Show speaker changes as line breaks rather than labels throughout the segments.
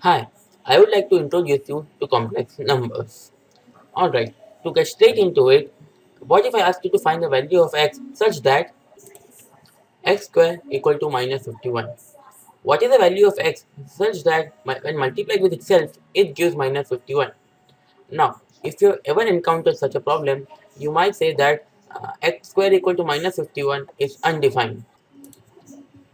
Hi, I would like to introduce you to complex numbers. Alright, to get straight into it, what if I ask you to find the value of x such that x square equal to minus 51? What is the value of x such that when multiplied with itself, it gives minus 51? Now, if you ever encountered such a problem, you might say that x square equal to minus 51 is undefined.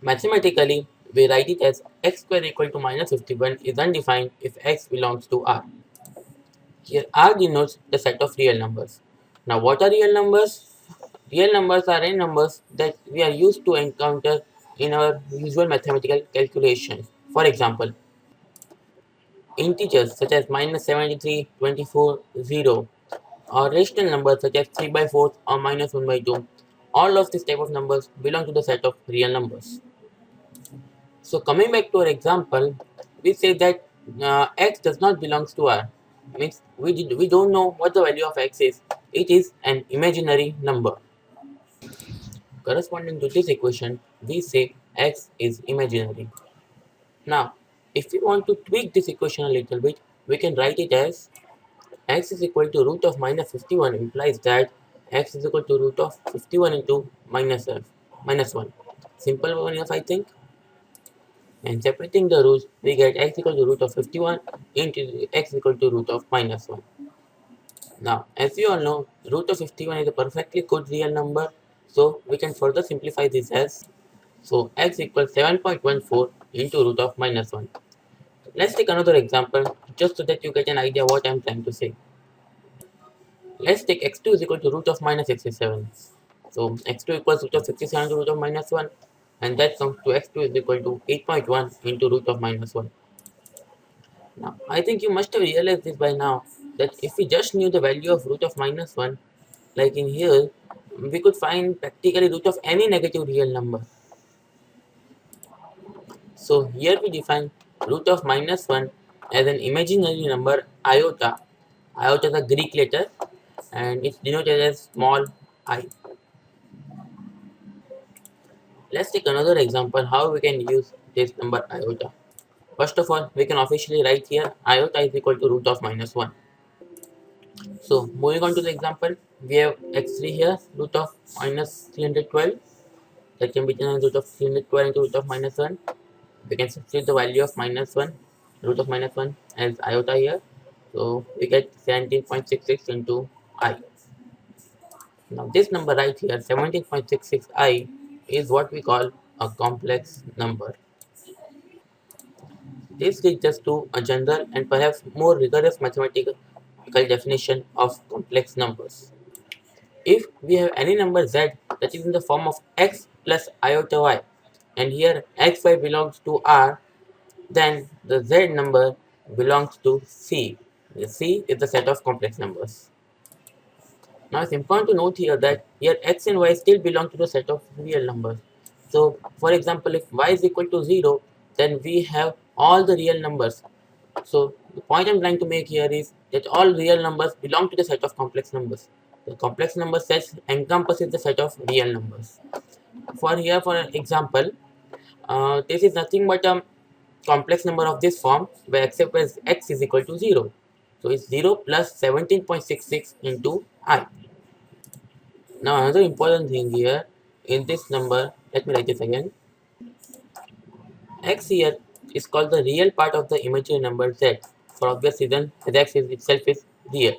Mathematically, we write it as x square equal to minus 51 is undefined if x belongs to R. Here R denotes the set of real numbers. Now what are real numbers? Real numbers are any numbers that we are used to encounter in our usual mathematical calculations. For example, integers such as minus 73, 24, 0, or rational numbers such as 3 by 4 or minus 1 by 2. All of these type of numbers belong to the set of real numbers. So coming back to our example, we say that x does not belongs to R. Means we don't know what the value of x is. It is an imaginary number. Corresponding to this equation, we say x is imaginary. Now, if we want to tweak this equation a little bit, we can write it as x is equal to root of minus 51 implies that x is equal to root of 51 into minus 1. Simple one enough, I think. And separating the roots, we get x equal to root of 51 into x equal to root of minus 1. Now, as you all know, root of 51 is a perfectly good real number, so we can further simplify this as, so x equals 7.14 into root of minus 1. Let's take another example, just so that you get an idea what I am trying to say. Let's take x2 is equal to root of minus 67. So x2 equals root of 67 to root of minus 1, and that comes to x2 is equal to 8.1 into root of minus 1. Now, I think you must have realized this by now, that if we just knew the value of root of minus 1, like in here, we could find practically root of any negative real number. So here we define root of minus 1 as an imaginary number iota. Iota is a Greek letter and it's denoted as small I. Let's take another example how we can use this number iota. First of all, we can officially write here iota is equal to root of minus 1. So moving on to the example, we have x3 here, root of minus 312. That can be written as root of 312 into root of minus 1. We can substitute the value of minus 1, root of minus 1 as iota here. So we get 17.66 into I. Now this number right here, 17.66i, is what we call a complex number. This leads us to a general and perhaps more rigorous mathematical definition of complex numbers. If we have any number z that is in the form of x plus iota y, and here xy belongs to R, then the z number belongs to C. The C is the set of complex numbers. Now it's important to note here that here x and y still belong to the set of real numbers. So for example, if y is equal to 0, then we have all the real numbers. So the point I'm trying to make here is that all real numbers belong to the set of complex numbers. The complex number set encompasses the set of real numbers. For here, for example, this is nothing but a complex number of this form where x is equal to 0. So it's 0 plus 17.66 into I. Now another important thing here in this number, let me write this again. X here is called the real part of the imaginary number z for obvious reason as x itself is real.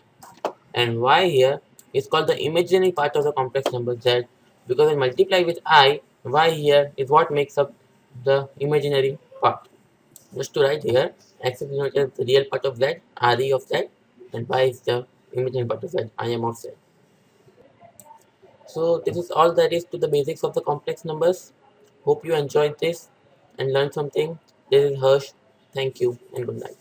And y here is called the imaginary part of the complex number z because when multiplied with I, y here is what makes up the imaginary part. Just to write here, x is denoted as the real part of z, re of z, and y is the imaginary part of z, im of z. So this is all there is to the basics of the complex numbers. Hope you enjoyed this and learned something. This is Harsh. Thank you and good night.